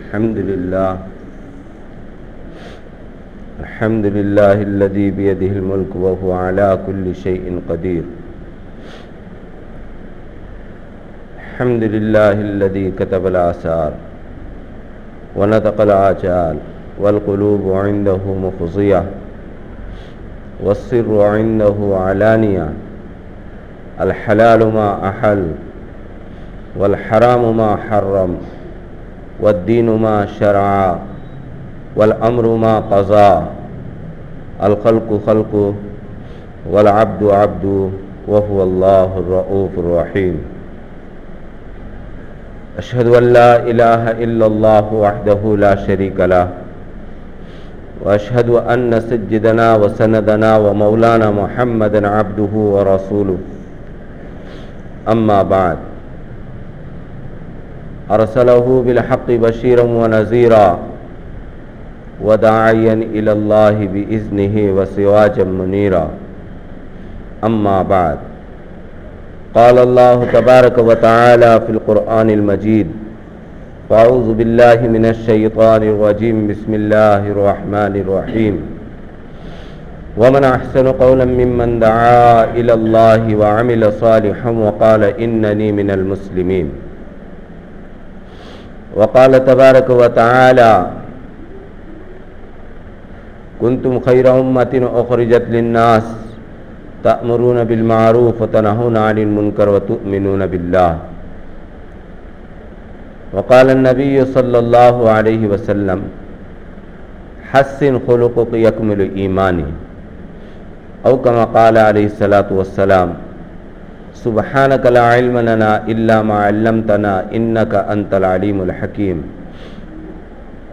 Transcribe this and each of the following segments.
الحمد لله الذي بيده الملك وهو على كل شيء قدير. الحمد لله الذي كتب الآثار ونطق الآجال والقلوب عنده مفضية والسر عنده علانية. الحلال ما أحل والحرام ما حرم والدين ما شرع والأمر ما قضى. الخلق خلقه والعبد عبده وهو الله الرؤوف الرحيم. أشهد أن لا إله إلا الله وحده لا شريك له وأشهد أن سيدنا وسندنا ومولانا محمدا عبده ورسوله. أما بعد، أرسله بالحق بشيرا ونذيرا وداعيا إلى الله بإذنه وسراجا منيرا. أما بعد، قال الله تبارك وتعالى في القرآن المجيد: فأعوذ بالله من الشيطان الرجيم، بسم الله الرحمن الرحيم. ومن أحسن قولا ممن دعا إلى الله وعمل صالحا وقال إنني من المسلمين. وقال تبارك وتعالى: كنتم خير أمة أخرجت للناس تأمرون بالمعروف وتنهون عن المنكر وتؤمنون بالله. وقال النبي صلى الله عليه وسلم: حسن خلقك يكمل إيماني. أو كما قال عليه الصلاة والسلام: سبحانك لا علم لنا إلا ما علمتنا إنك أنت العليم الحكيم.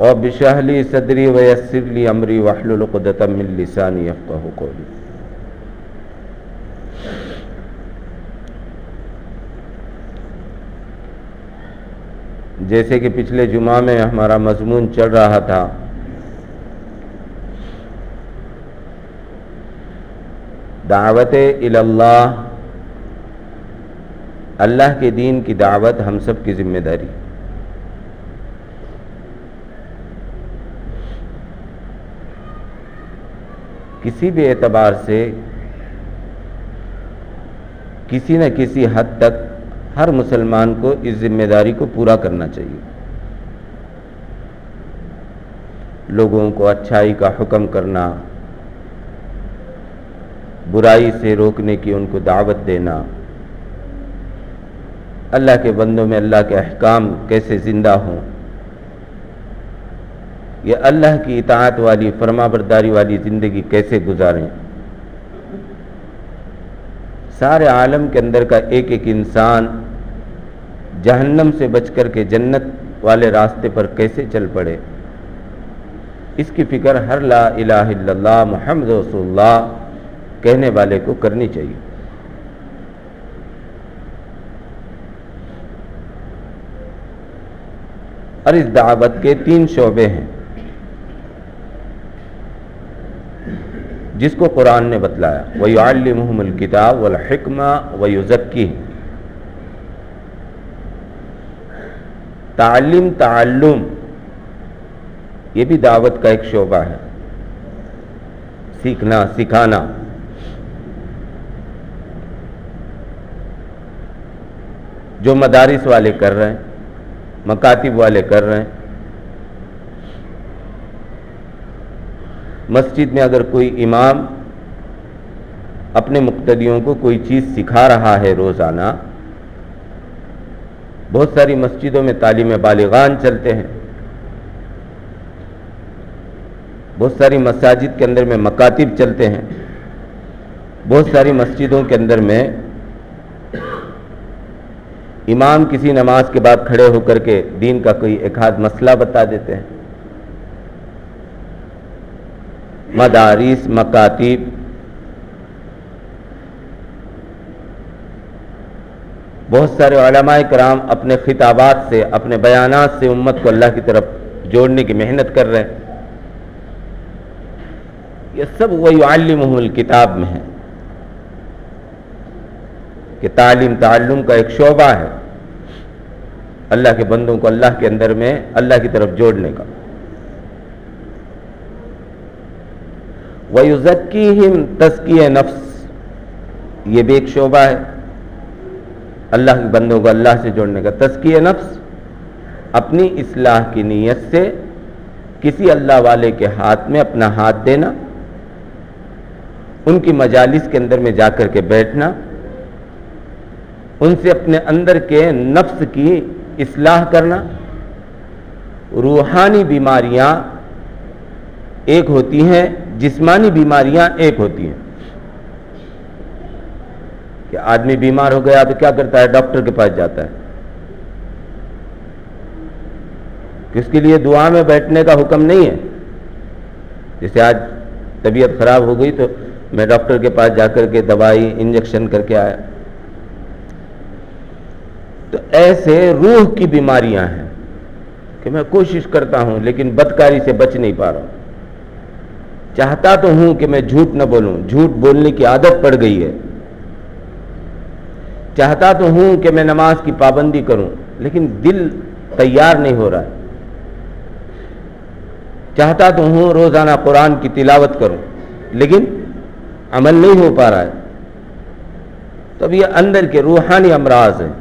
رب اشرح لي صدري ويسر لي أمري واحلل عقدة من لساني يفقهوا قولي. جیسے کہ پچھلے جمعہ میں ہمارا مضمون چل رہا تھا، دعوت الی اللہ، اللہ کے دین کی دعوت ہم سب کی ذمہ داری. کسی بھی اعتبار سے کسی نہ کسی حد تک ہر مسلمان کو اس ذمہ داری کو پورا کرنا چاہیے. لوگوں کو اچھائی کا حکم کرنا، برائی سے روکنے کی ان کو دعوت دینا، اللہ کے بندوں میں اللہ کے احکام کیسے زندہ ہوں، یہ اللہ کی اطاعت والی فرما برداری والی زندگی کیسے گزاریں. سارے عالم کے اندر کا ایک ایک انسان جہنم سے بچ کر کے جنت والے راستے پر کیسے چل پڑے، اس کی فکر ہر لا الہ الا اللہ محمد رسول اللہ کہنے والے کو کرنی چاہیے. اور اس دعوت کے 3 شعبے ہیں جس کو قرآن نے بتلایا: وَيُعَلِّمُهُمُ الْكِتَابَ وَالْحِكْمَةَ وَيُزَكِّيهِمْ. تعلم یہ بھی دعوت کا ایک شعبہ ہے، سیکھنا سکھانا. جو مدارس والے کر رہے ہیں، مکاتب والے کر رہے ہیں. مسجد میں اگر کوئی امام اپنے مقتدیوں کو کوئی چیز سکھا رہا ہے روزانہ، بہت ساری مسجدوں میں تعلیم بالغان چلتے ہیں، بہت ساری مساجد کے اندر میں مکاتب چلتے ہیں، بہت ساری مسجدوں کے اندر میں امام کسی نماز کے بعد کھڑے ہو کر کے دین کا کوئی ایک آدھ مسئلہ بتا دیتے ہیں. مدارس، مکاتب، بہت سارے علماء کرام اپنے خطابات سے، اپنے بیانات سے امت کو اللہ کی طرف جوڑنے کی محنت کر رہے ہیں. یہ سب وَيُعَلِّمُهُمُ الْكِتَاب میں ہے کہ تعلیم کا ایک شعبہ ہے. اللہ کے بندوں کو اللہ کے اندر میں اللہ کی طرف جوڑنے کا. وَيُزَكِّيهِمْ تَزْكِيَ نَفْس، یہ بھی ایک شعبہ ہے اللہ کے بندوں کو اللہ سے جوڑنے کا. تزکیہ نفس، اپنی اصلاح کی نیت سے کسی اللہ والے کے ہاتھ میں اپنا ہاتھ دینا، ان کی مجالس کے اندر میں جا کر کے بیٹھنا، ان سے اپنے اندر کے نفس کی اصلاح کرنا. روحانی بیماریاں ایک ہوتی ہیں، جسمانی بیماریاں ایک ہوتی ہیں. کہ آدمی بیمار ہو گیا تو کیا کرتا ہے؟ ڈاکٹر کے پاس جاتا ہے. کہ اس کے لیے دعا میں بیٹھنے کا حکم نہیں ہے. جیسے آج طبیعت خراب ہو گئی تو میں ڈاکٹر کے پاس جا کر کے دوائی انجیکشن کر کے آیا. تو ایسے روح کی بیماریاں ہیں کہ میں کوشش کرتا ہوں لیکن بدکاری سے بچ نہیں پا رہا ہوں. چاہتا تو ہوں کہ میں جھوٹ نہ بولوں، جھوٹ بولنے کی عادت پڑ گئی ہے. چاہتا تو ہوں کہ میں نماز کی پابندی کروں لیکن دل تیار نہیں ہو رہا ہے. چاہتا تو ہوں روزانہ قرآن کی تلاوت کروں لیکن عمل نہیں ہو پا رہا ہے. تو اب یہ اندر کے روحانی امراض ہیں.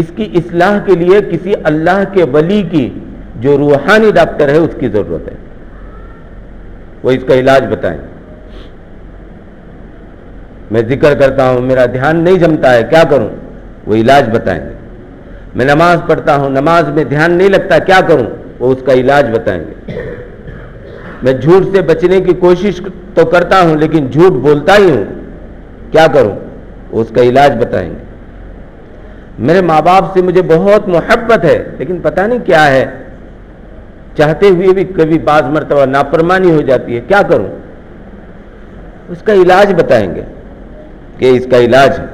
اس کی اصلاح کے لیے کسی اللہ کے ولی کی جو روحانی ڈاکٹر ہے اس کی ضرورت ہے. وہ اس کا علاج بتائیں. میں ذکر کرتا ہوں میرا دھیان نہیں جمتا ہے، کیا کروں؟ وہ علاج بتائیں گے. میں نماز پڑھتا ہوں، نماز میں دھیان نہیں لگتا، کیا کروں؟ وہ اس کا علاج بتائیں گے. میں جھوٹ سے بچنے کی کوشش تو کرتا ہوں لیکن جھوٹ بولتا ہی ہوں، کیا کروں؟ وہ اس کا علاج بتائیں گے. میرے ماں باپ سے مجھے بہت محبت ہے لیکن پتہ نہیں کیا ہے، چاہتے ہوئے بھی کبھی بعض مرتبہ نافرمانی ہو جاتی ہے، کیا کروں؟ اس کا علاج بتائیں گے کہ اس کا علاج ہے.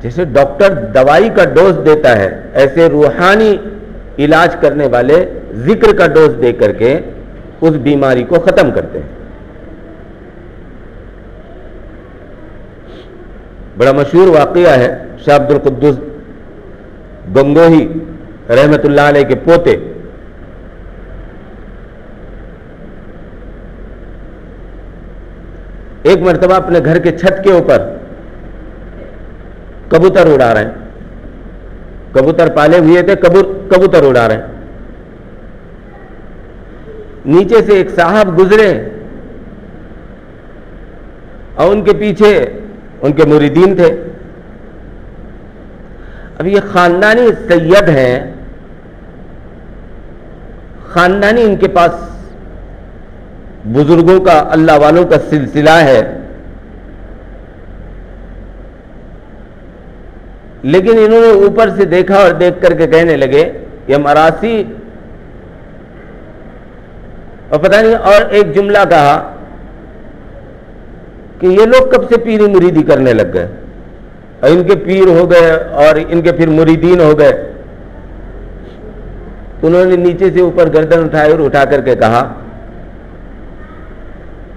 جیسے ڈاکٹر دوائی کا ڈوز دیتا ہے ایسے روحانی علاج کرنے والے ذکر کا ڈوز دے کر کے اس بیماری کو ختم کرتے ہیں. بڑا مشہور واقعہ ہے. شاہ عبد القدوس گنگوہی رحمت اللہ علیہ کے پوتے ایک مرتبہ اپنے گھر کے چھت کے اوپر کبوتر اڑا رہے ہیں. کبوتر پالے ہوئے تھے، کبوتر اڑا رہے ہیں. نیچے سے ایک صاحب گزرے اور ان کے پیچھے ان کے مریدین تھے. اب یہ خاندانی سید ہیں، خاندانی ان کے پاس بزرگوں کا اللہ والوں کا سلسلہ ہے، لیکن انہوں نے اوپر سے دیکھا اور دیکھ کر کے کہنے لگے یہ مراسی، اور پتہ نہیں، اور ایک جملہ کہا کہ یہ لوگ کب سے پیری مریدی کرنے لگ گئے، اور ان کے پیر ہو گئے اور ان کے پھر مریدین ہو گئے. تو انہوں نے نیچے سے اوپر گردن اٹھائی اور اٹھا کر کے کہا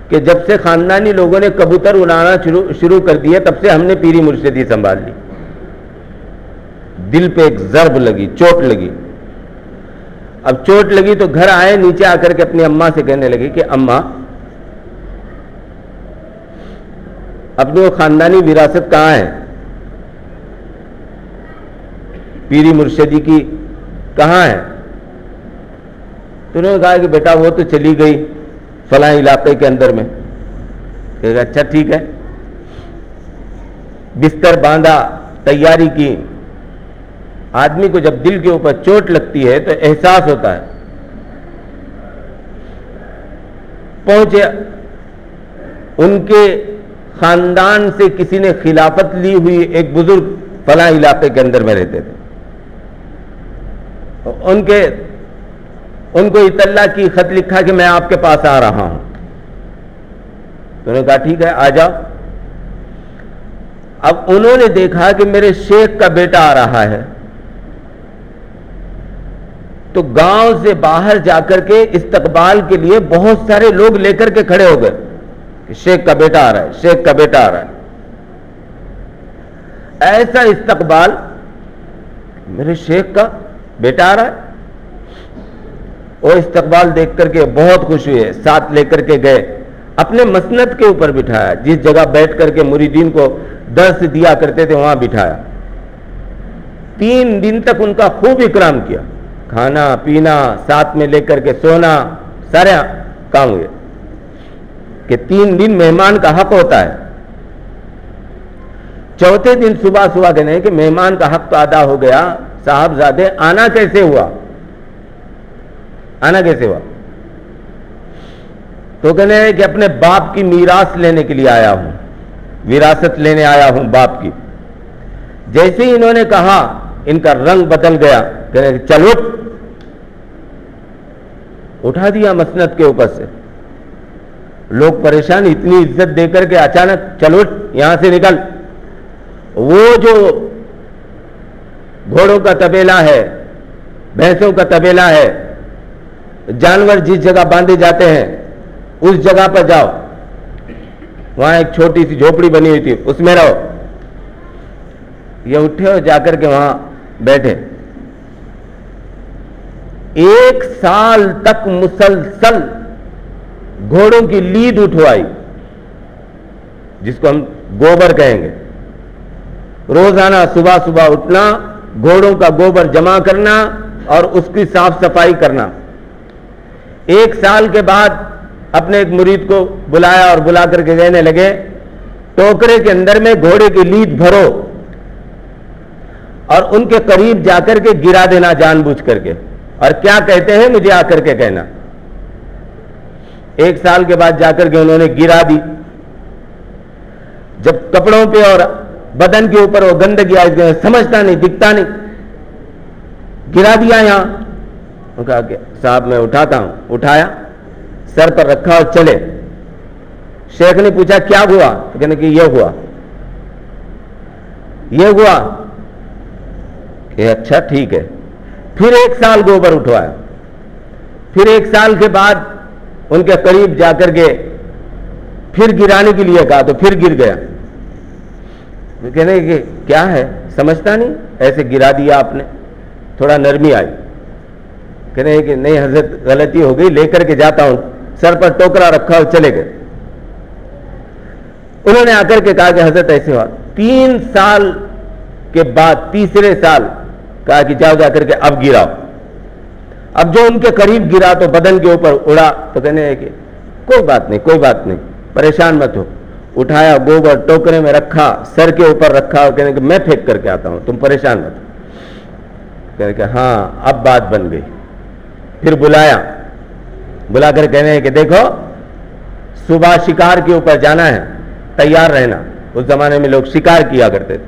کہ جب سے خاندانی لوگوں نے کبوتر اڑانا شروع کر دیا تب سے ہم نے پیری مرشدی سنبھال لی. دل پہ ایک ضرب لگی، چوٹ لگی. اب چوٹ لگی تو گھر آئے، نیچے آ کر کے اپنی اماں سے کہنے لگی کہ اماں اپنی وہ خاندانی وراثت کہاں ہے، پیری مرشدی کی کہاں ہے؟ تو انہوں نے کہا کہ بیٹا وہ تو چلی گئی فلاں علاقے کے اندر میں. کہ اچھا ٹھیک ہے. بستر باندھا، تیاری کی. آدمی کو جب دل کے اوپر چوٹ لگتی ہے تو احساس ہوتا ہے. پہنچے، ان کے خاندان سے کسی نے خلافت لی ہوئی ایک بزرگ فلاں علاقے کے اندر میں رہتے تھے. ان کو اطلاع کی، خط لکھا کہ میں آپ کے پاس آ رہا ہوں. تو انہوں نے کہا ٹھیک ہے آ جاؤ. اب انہوں نے دیکھا کہ میرے شیخ کا بیٹا آ رہا ہے، تو گاؤں سے باہر جا کر کے استقبال کے لیے بہت سارے لوگ لے کر کے کھڑے ہو گئے کہ شیخ کا بیٹا آ رہا ہے، شیخ کا بیٹا آ رہا ہے. ایسا استقبال، میرے شیخ کا بیٹا آ رہا ہے. وہ استقبال دیکھ کر کے بہت خوش ہوئے، ساتھ لے کر کے گئے، اپنے مسند کے اوپر بٹھایا، جس جگہ بیٹھ کر کے مریدین کو درس دیا کرتے تھے وہاں بٹھایا. 3 دن تک ان کا خوب اکرام کیا، کھانا پینا ساتھ میں لے کر کے سونا، سارے کام ہوئے کہ 3 دن مہمان کا حق ہوتا ہے. چوتھے دن صبح کہنے ہیں کہ مہمان کا حق تو ادا ہو گیا، صاحبزادے آنا کیسے ہوا؟ تو کہنے ہیں کہ اپنے باپ کی میراث لینے کے لیے آیا ہوں، وراثت لینے آیا ہوں باپ کی. جیسے ہی انہوں نے کہا ان کا رنگ بدل گیا، کہنے کہ چلو، اٹھا دیا مسند کے اوپر سے. لوگ پریشان، اتنی عزت دے کر کے اچانک چلو یہاں سے نکل. وہ جو گھوڑوں کا طبیلہ ہے، بھینسوں کا طبیلہ ہے، جانور جس جگہ باندھے جاتے ہیں اس جگہ پر جاؤ، وہاں ایک چھوٹی سی جھوپڑی بنی ہوئی تھی، اس میں رہو. یہ اٹھے اور جا کر کے وہاں بیٹھے. 1 سال تک مسلسل گھوڑوں کی لید اٹھوائی، جس کو ہم گوبر کہیں گے. روزانہ صبح اٹھنا، گھوڑوں کا گوبر جمع کرنا اور اس کی صاف صفائی کرنا. 1 سال کے بعد اپنے ایک مرید کو بلایا اور بلا کر کے کہنے لگے ٹوکرے کے اندر میں گھوڑے کی لید بھرو اور ان کے قریب جا کر کے گرا دینا جان بوجھ کر کے، اور کیا کہتے ہیں مجھے آ کر کے کہنا. 1 سال کے بعد جا کر کے انہوں نے گرا دی. جب کپڑوں پہ اور بدن کے اوپر وہ گندگی آئی، سمجھتا نہیں، دکھتا نہیں، گرا دیا یہاں. کہا کہ صاحب میں اٹھاتا ہوں. اٹھایا، سر پر رکھا اور چلے. شیخ نے پوچھا کیا ہوا؟ کہنے کہ یہ ہوا کہ اچھا ٹھیک ہے. پھر 1 سال گوبر اٹھوایا. پھر 1 سال کے بعد ان کے قریب جا کر کے پھر گرانے کے لیے کہا تو پھر گر گیا. کہنے کہ کیا ہے، سمجھتا نہیں، ایسے گرا دیا آپ نے. تھوڑا نرمی آئی. کہنے کہ نہیں حضرت غلطی ہو گئی، لے کر کے جاتا ہوں. سر پر ٹوکرا رکھا اور چلے گئے. انہوں نے آ کر کے کہا کہ حضرت ایسے ہوا. 3 سال کے بعد تیسرے سال کہا کہ جاؤ جا کر کے اب گراؤ. اب جو ان کے قریب گرا تو بدن کے اوپر اڑا. تو کہنے کہ کوئی بات نہیں، پریشان مت ہو. اٹھایا، گوبر ٹوکرے میں رکھا، سر کے اوپر رکھا اور کہنے کہ میں پھینک کر کے آتا ہوں، تم پریشان مت ہو. کہنے کہ ہاں اب بات بن گئی. پھر بلا کر کہنے کہ دیکھو صبح شکار کے اوپر جانا ہے، تیار رہنا. اس زمانے میں لوگ شکار کیا کرتے تھے،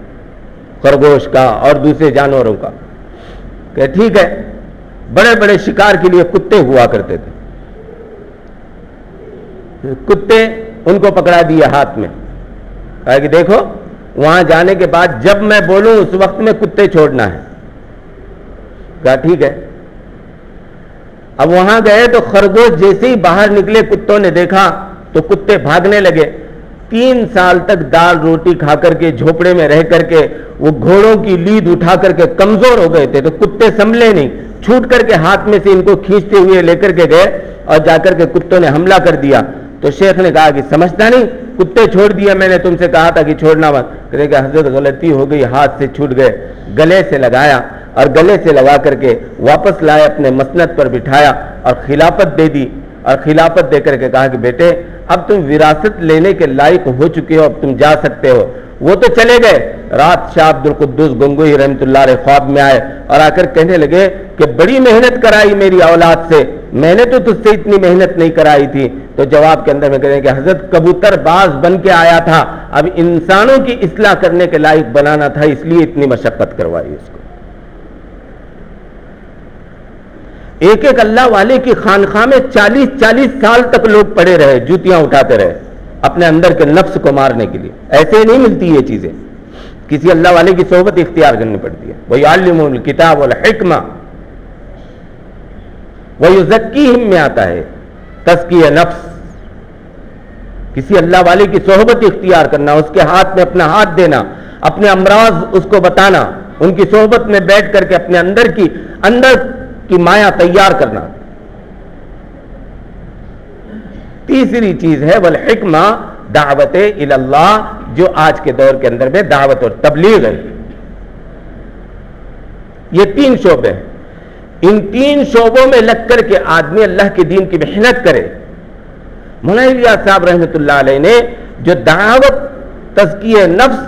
خرگوش کا اور دوسرے جانوروں کا. کہ ٹھیک ہے. بڑے بڑے شکار کے لیے کتے ہوا کرتے تھے. کتے ان کو پکڑا دیا ہاتھ میں. کہا کہ دیکھو وہاں جانے کے بعد جب میں بولوں اس وقت میں کتے چھوڑنا ہے. کہا ٹھیک ہے. اب وہاں گئے تو خرگوش جیسے ہی باہر نکلے کتوں نے دیکھا تو کتے بھاگنے لگے. 3 سال تک دال روٹی کھا کر کے جھوپڑے میں رہ کر کے وہ گھوڑوں کی لید اٹھا کر کے کمزور ہو گئے تھے. تو کتے سنبھلے نہیں، چھوٹ کر کے ہاتھ میں سے ان کو کھینچتے ہوئے لے کر کے گئے اور جا کر کے کتوں نے حملہ کر دیا. تو شیخ نے کہا کہ سمجھتا نہیں، کتے چھوڑ دیا، میں نے تم سے کہا تھا کہ چھوڑنا مت. کہنے کہ حضرت غلطی ہو گئی، ہاتھ سے چھوٹ گئے. گلے سے لگایا اور گلے سے لگا کر کے واپس لائے، اپنے مسند پر بٹھایا اور خلافت دے دی. اور خلافت دے کر کے کہا کہ بیٹے اب تم وراثت لینے کے لائق ہو چکے ہو، اب تم جا سکتے ہو. وہ تو چلے گئے. رات شاہ عبد القدوس گنگوہی رحمۃ اللہ علیہ خواب میں آئے اور آ کر کہنے لگے کہ بڑی محنت کرائی میری اولاد سے، میں نے تو تجھ سے اتنی محنت نہیں کرائی تھی. تو جواب کے اندر میں کہتے ہیں کہ حضرت کبوتر باز بن کے آیا تھا، اب انسانوں کی اصلاح کرنے کے لائق بنانا تھا، اس لیے اتنی مشقت کروائی اس کو. ایک اللہ والے کی خانخواہ میں 40 سال تک لوگ پڑے رہے، جوتیاں اٹھاتے رہے اپنے اندر کے نفس کو مارنے کے لیے. ایسے نہیں ملتی یہ چیزیں، کسی اللہ والے کی صحبت اختیار کرنی پڑتی ہے. وَيُعَلِّمُهُ الْكِتَابَ وَالْحِكْمَةَ وَيُزَكِّيهِمْ میں آتا ہے تزکیہ نفس. کسی اللہ والے کی صحبت اختیار کرنا، اس کے ہاتھ میں اپنا ہاتھ دینا، اپنے امراض اس کو بتانا، ان کی صحبت میں بیٹھ کر کے اپنے اندر کی مایا تیار کرنا۔ تیسری چیز ہے والحکمہ دعوت الی اللہ، جو آج کے دور کے اندر میں دعوت اور تبلیغ ہے۔ یہ 3 شعبے ہیں، ان 3 شعبوں میں لگ کر کے آدمی اللہ کے دین کی محنت کرے۔ مولانا الیاس صاحب رحمۃ اللہ علیہ نے جو دعوت، تزکیہ نفس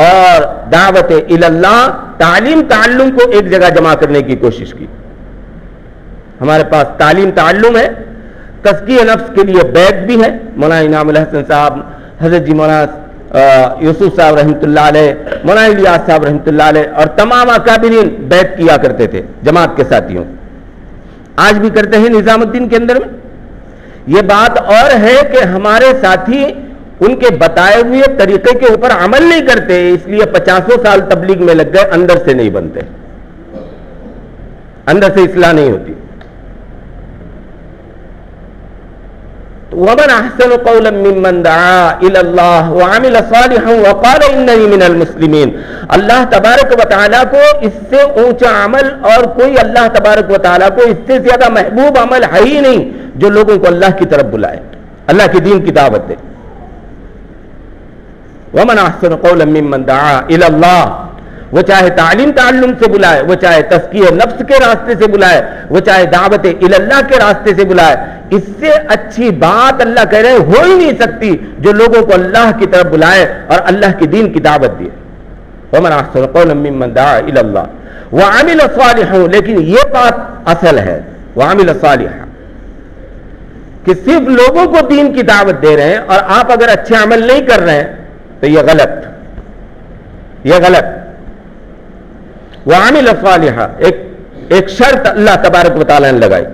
اور دعوت الی اللہ، تعلیم تعلم کو ایک جگہ جمع کرنے کی کوشش کی۔ ہمارے پاس تعلیم تعلم ہے، تزکیہ نفس کے لیے بیت بھی ہے۔ مولانا انعام الحسن صاحب، حضرت جی مولانا یوسف صاحب رحمۃ اللہ علیہ، مولانا الیاس صاحب رحمۃ اللہ علیہ اور تمام اکابرین بیت کیا کرتے تھے جماعت کے ساتھیوں، آج بھی کرتے ہیں نظام الدین کے اندر میں۔ یہ بات اور ہے کہ ہمارے ساتھی ان کے بتائے ہوئے طریقے کے اوپر عمل نہیں کرتے، اس لیے 50 سال تبلیغ میں لگ گئے، اندر سے نہیں بنتے، اندر سے اصلاح نہیں ہوتی۔ وَمَنْ أَحْسَنُ قَوْلًا مِّمَّنْ دَعَا إِلَى اللَّهِ وَعَمِلَ صَالِحًا وَقَالَ إِنَّنِي مِنَ الْمُسْلِمِينَ۔ اللہ تبارک و تعالیٰ کو اس سے اونچا عمل اور کوئی اللہ تبارک و تعالیٰ کو اس سے زیادہ محبوب عمل ہے ہی نہیں جو لوگوں کو اللہ کی طرف بلائے، اللہ کے دین کی دعوت دے۔ وَمَنْ أَحْسَنُ قَوْلًا مِّمَّنْ دَعَا إِلَى اللَّهِ، وہ چاہے تعلیم تعلم سے بلائے، وہ چاہے تزکیہ نفس کے راستے سے بلائے، وہ چاہے دعوت الی اللہ کے راستے سے بلائے، اس سے اچھی بات اللہ کہہ رہے ہیں ہو ہی نہیں سکتی جو لوگوں کو اللہ کی طرف بلائے اور اللہ کے دین کی دعوت دیے۔ وَمَنْ أَحْسَنُ قَوْلًا مِّمَّنْ دَعَا إِلَى اللَّهِ وَعَمِلَ صَالِحًا، لیکن یہ بات اصل ہے وَعَمِلَ صَالِحًا، کہ صرف لوگوں کو دین کی دعوت دے رہے ہیں اور آپ اگر اچھے عمل نہیں کر رہے ہیں تو یہ غلط، یہ غلط۔ وَعَمِلَ صَالِحًا، ایک شرط اللہ تبارک و تعالیٰ نے لگائی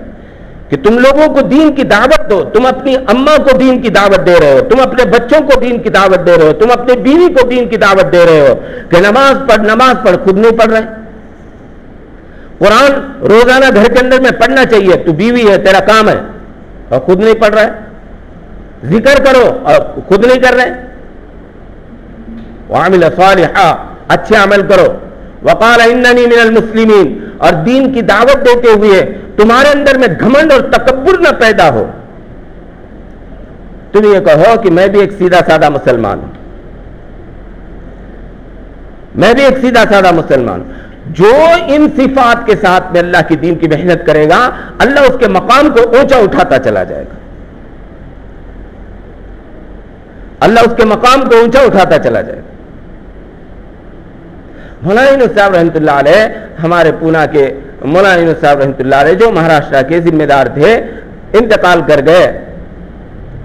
کہ تم لوگوں کو دین کی دعوت دو، تم اپنی اماں کو دین کی دعوت دے رہے ہو، تم اپنے بچوں کو دین کی دعوت دے رہے ہو، تم اپنے بیوی کو دین کی دعوت دے رہے ہو کہ نماز پڑھ، خود نہیں پڑھ رہے۔ قرآن روزانہ گھر کے اندر میں پڑھنا چاہیے، تو بیوی ہے، تیرا کام ہے اور خود نہیں پڑھ رہے۔ ذکر کرو اور خود نہیں کر رہے۔ وَعَمِلَ صَالِحًا، اچھے عمل کرو۔ وَقَالَ إِنَّنِي مِنَ الْمُسْلِمِينَ، اور دین کی دعوت دیتے ہوئے تمہارے اندر میں گھمنڈ اور تکبر نہ پیدا ہو، تم یہ کہو کہ میں بھی ایک سیدھا سادہ مسلمان ہوں، میں بھی ایک سیدھا سادہ مسلمان ہوں۔ جو ان صفات کے ساتھ میں اللہ کی دین کی محنت کرے گا، اللہ اس کے مقام کو اونچا اٹھاتا چلا جائے گا، اللہ اس کے مقام کو اونچا اٹھاتا چلا جائے گا۔ مولانا یونس صاحب رحمۃ اللہ علیہ، ہمارے پونا کے مولانا یونس صاحب رحمۃ اللہ علیہ جو مہاراشٹر کے ذمہ دار تھے، انتقال کر گئے۔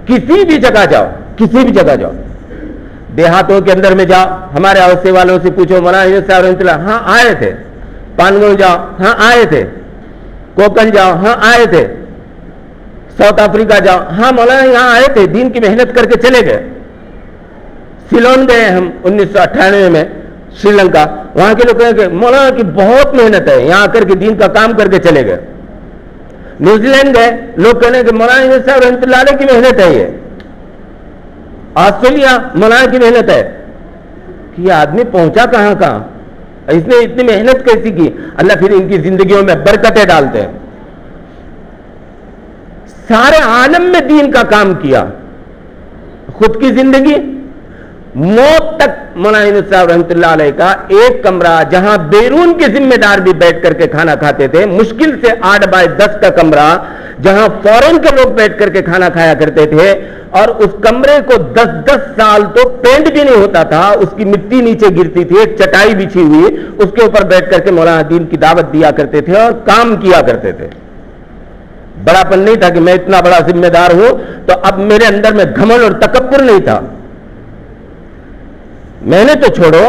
کسی بھی جگہ جاؤ، کسی بھی جگہ جاؤ، دیہاتوں کے اندر میں جاؤ، ہمارے اوسے والوں سے پوچھو مولانا یونس صاحب رحمۃ اللہ، ہاں آئے تھے۔ پانگل جاؤ، ہاں آئے تھے۔ کوکن جاؤ، ہاں آئے تھے۔ ساؤتھ افریقہ جاؤ، ہاں مولانا یہاں آئے تھے، دین کی محنت کر کے چلے گئے۔ سیلون گئے ہم 1998 میں، سری لنکا، وہاں کے لوگ کہیں کہ مولانا کی بہت محنت ہے، یہاں آ کر کے دین کا کام کر کے چلے گئے۔ نیوزی لینڈ گئے، لوگ کہنے کہ مولانا یونس صاحب رحمۃ اللہ علیہ کی محنت ہے یہ۔ آسٹریلیا، مولانا کی محنت ہے کہ یہ آدمی پہنچا کہاں کہاں، اس نے اتنی محنت کیسی کی۔ اللہ پھر ان کی زندگیوں میں برکتیں ڈالتے ہیں۔ سارے عالم میں دین کا کام کیا، خود کی زندگی موت تک مولانا یونس صاحب رحمۃ اللہ علیہ کا ایک کمرہ، جہاں بیرون کے ذمہ دار بھی بیٹھ کر کے کھانا کھاتے تھے، مشکل سے 8x10 کا کمرہ، جہاں فورن کے لوگ بیٹھ کر کے کھانا کھایا کرتے تھے، اور اس کمرے کو 10 سال تو پینٹ بھی نہیں ہوتا تھا، اس کی مٹی نیچے گرتی تھی، ایک چٹائی بچھی ہوئی، اس کے اوپر بیٹھ کر کے مولانا دین کی دعوت دیا کرتے تھے اور کام کیا کرتے تھے۔ بڑا پن نہیں تھا کہ میں اتنا بڑا ذمہ دار ہوں تو اب میرے اندر میں گھمنڈ اور تکبر نہیں تھا۔ میں نے تو چھوڑو،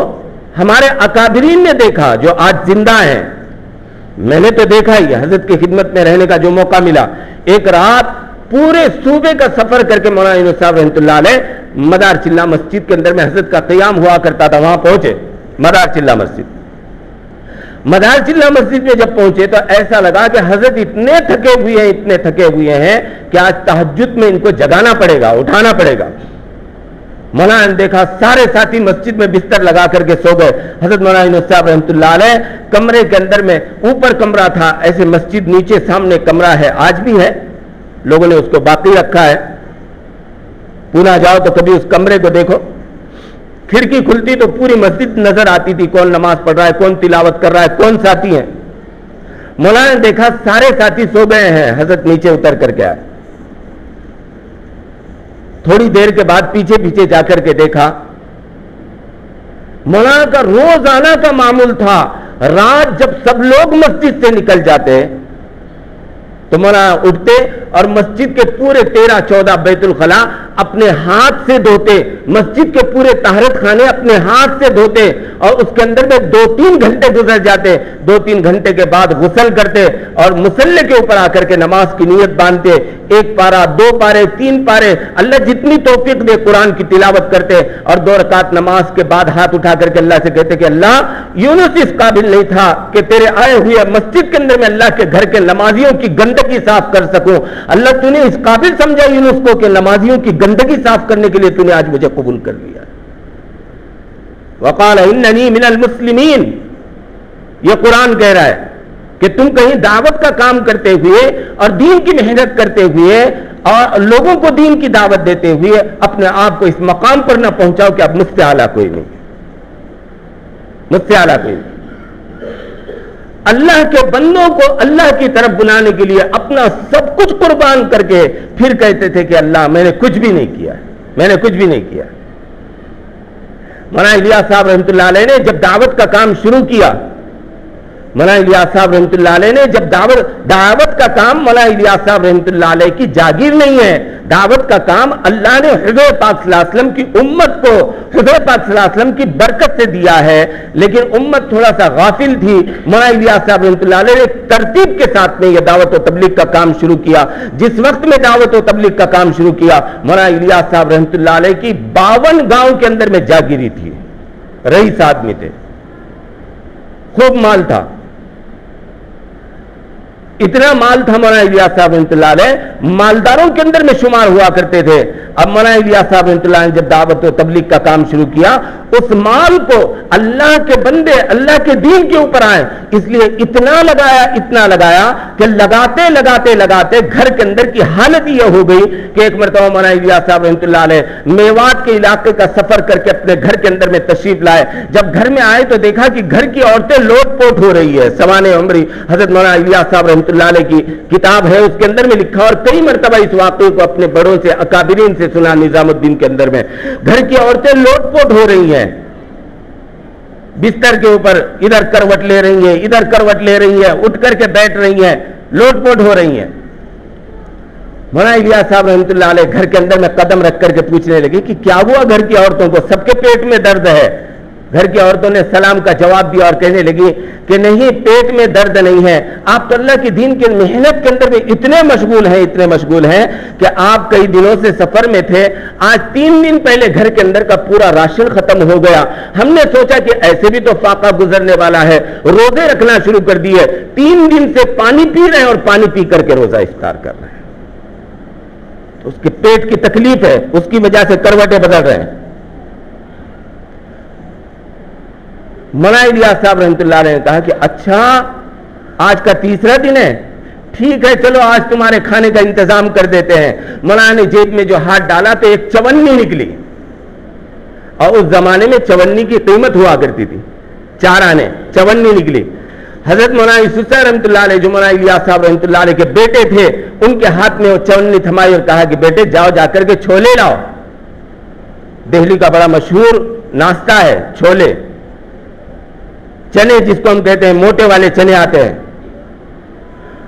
ہمارے اکابرین نے دیکھا جو آج زندہ ہیں، میں نے تو دیکھا ہی، حضرت کی خدمت میں رہنے کا جو موقع ملا، ایک رات پورے صوبے کا سفر کر کے مولانا یونس صاحب رحمۃ اللہ علیہ مدار چلہ مسجد کے اندر میں حضرت کا قیام ہوا کرتا تھا، وہاں پہنچے مدار چلہ مسجد۔ مدار چلہ مسجد میں جب پہنچے تو ایسا لگا کہ حضرت اتنے تھکے ہوئے ہیں کہ آج تہجد میں ان کو جگانا پڑے گا، اٹھانا پڑے گا۔ مولانا نے دیکھا سارے ساتھی مسجد میں بستر لگا کر کے سو گئے. حضرت مولانا یونس صاحب رحمۃ اللہ علیہ کمرے کے اندر میں، اوپر کمرہ تھا، ایسے مسجد نیچے سامنے کمرہ ہے، آج بھی ہے، لوگوں نے اس کو باقی رکھا ہے. پونا جاؤ تو کبھی اس کمرے کو دیکھو، کھڑکی کھلتی تو پوری مسجد نظر آتی تھی، کون نماز پڑھ رہا ہے، کون تلاوت کر رہا ہے، کون ساتھی ہیں. مولانا نے دیکھا سارے ساتھی سو گئے ہیں، حضرت نیچے اتر کر کے آئے. تھوڑی دیر کے بعد پیچھے پیچھے جا کر کے دیکھا، مولانا کا روزانہ کا معمول تھا، رات جب سب لوگ مسجد سے نکل جاتے تو مولانا اٹھتے اور مسجد کے پورے 13-14 بیت الخلا اپنے ہاتھ سے دھوتے، مسجد کے پورے طہارت خانے اپنے ہاتھ سے دھوتے، اور اس کے اندر میں 2-3 گھنٹے گزر جاتے. 2-3 گھنٹے کے بعد غسل کرتے اور مصلی کے اوپر آ کر کے نماز کی نیت باندھتے. 1 پارہ 2 پارے 3 پارے، اللہ جتنی توفیق دے قرآن کی تلاوت کرتے، اور 2 رکعت نماز کے بعد ہاتھ اٹھا کر کے اللہ سے کہتے کہ اللہ، یونس اس قابل نہیں تھا کہ تیرے آئے ہوئے مسجد کے اندر میں اللہ کے گھر کے نمازیوں کی گندگی صاف کر سکوں. اللہ تو نے اس قابل سمجھا یونس کو کہ نمازیوں کی گندگی صاف کرنے کے لیے تو نے آج مجھے قبول کر لیا. وقال اننی من المسلمین، یہ قرآن کہہ رہا ہے کہ تم کہیں دعوت کا کام کرتے ہوئے اور دین کی محنت کرتے ہوئے اور لوگوں کو دین کی دعوت دیتے ہوئے اپنے آپ کو اس مقام پر نہ پہنچاؤ کہ اب مجھ سے اعلیٰ کوئی نہیں، مجھ سے اعلیٰ کوئی نہیں. اللہ کے بندوں کو اللہ کی طرف بلانے کے لیے اپنا سب کچھ قربان کر کے پھر کہتے تھے کہ اللہ میں نے کچھ بھی نہیں کیا، میں نے کچھ بھی نہیں کیا. مولانا الیاس صاحب رحمۃ اللہ علیہ نے جب دعوت کا کام شروع کیا، مولانا الیاس صاحب رحمۃ اللہ علیہ نے جب دعوت کا کام، مولانا الیاس صاحب رحمۃ اللہ علیہ کی جاگیر نہیں ہے، دعوت کا کام اللہ نے حضور پاک صلی اللہ علیہ وسلم کی امت کو حضور پاک صلی اللہ علیہ وسلم کی برکت سے دیا ہے، لیکن امت تھوڑا سا غافل تھی. مولانا الیاس صاحب رحمۃ اللہ علیہ نے ترتیب کے ساتھ میں یہ دعوت و تبلیغ کا کام شروع کیا. جس وقت میں دعوت و تبلیغ کا کام شروع کیا، مولانا الیاس صاحب رحمۃ اللہ علیہ کی 52 گاؤں کے اندر میں جاگیری تھی، رئیس آدمی تھے، خوب مال تھا. اتنا مال تھا مولانا الیاس صاحب رحمۃ اللہ علیہ مالداروں کے اندر میں شمار ہوا کرتے تھے. اب مولانا الیاس صاحب رحمۃ اللہ نے جب دعوت و تبلیغ کا کام شروع کیا، اس مال کو اللہ کے بندے اللہ کے دین کے اوپر آئے، اس لیے اتنا لگایا کہ لگاتے لگاتے لگاتے گھر کے اندر کی حالت یہ ہو گئی کہ ایک مرتبہ مولانا الیاس صاحب رحمۃ اللہ علیہ میوات کے علاقے کا سفر کر کے اپنے گھر کے اندر میں تشریف لائے. جب گھر میں آئے تو دیکھا کہ گھر کی عورتیں لوٹ پوٹ ہو رہی ہے. سوانح عمری حضرت مولانا الیاس صاحب رحمۃ اللہ علیہ کی کتاب ہے، اس کے اندر میں لکھا، اور کئی مرتبہ اس واقعے کو اپنے بڑوں سے اکابرین سے سنا نظام الدین کے اندر میں. گھر کی عورتیں لوٹ پوٹ ہو رہی ہیں، بستر کے اوپر ادھر کروٹ لے رہی ہیں، ادھر کروٹ لے رہی ہیں، اٹھ کر کے بیٹھ رہی ہیں، لوٹ پوٹ ہو رہی ہیں. مولانا الیاس صاحب رحمۃ اللہ علیہ گھر کے اندر میں قدم رکھ کر کے پوچھنے لگے کہ کیا ہوا گھر کی عورتوں کو، سب کے پیٹ میں درد ہے. گھر کی عورتوں نے سلام کا جواب دیا اور کہنے لگی کہ نہیں، پیٹ میں درد نہیں ہے، آپ تو اللہ کی دین کی محنت کے اندر میں اتنے مشغول ہیں کہ آپ کئی دنوں سے سفر میں تھے، آج 3 دن پہلے گھر کے اندر کا پورا راشن ختم ہو گیا. ہم نے سوچا کہ ایسے بھی تو فاقہ گزرنے والا ہے، روزے رکھنا شروع کر دیے، 3 دن سے پانی پی رہے ہیں اور پانی پی کر کے روزہ افطار کر رہے ہیں. اس کے پیٹ کی تکلیف ہے، اس کی وجہ سے کروٹیں بدل رہے ہیں. مولانا الیاس صاحب رحمۃ اللہ علیہ نے کہا کہ اچھا آج کا 3را دن ہے، ٹھیک ہے چلو آج تمہارے کھانے کا انتظام کر دیتے ہیں. مولانا نے جیب میں جو ہاتھ ڈالا تو ایک چونی نکلی، اور اس زمانے میں چونی کی قیمت ہوا کرتی تھی، 4 آنے چونی نکلی. حضرت مولانا یوسف صاحب رحمۃ اللہ علیہ جو مولانا الیاس صاحب رحمۃ اللہ علیہ کے بیٹے تھے، ان کے ہاتھ میں وہ چونی تھمائی اور کہا کہ بیٹے جاؤ جا کر کے چھولے لاؤ. دہلی کا بڑا مشہور ناشتہ ہے چھولے، چنے جس کو ہم کہتے ہیں، موٹے والے چنے آتے ہیں.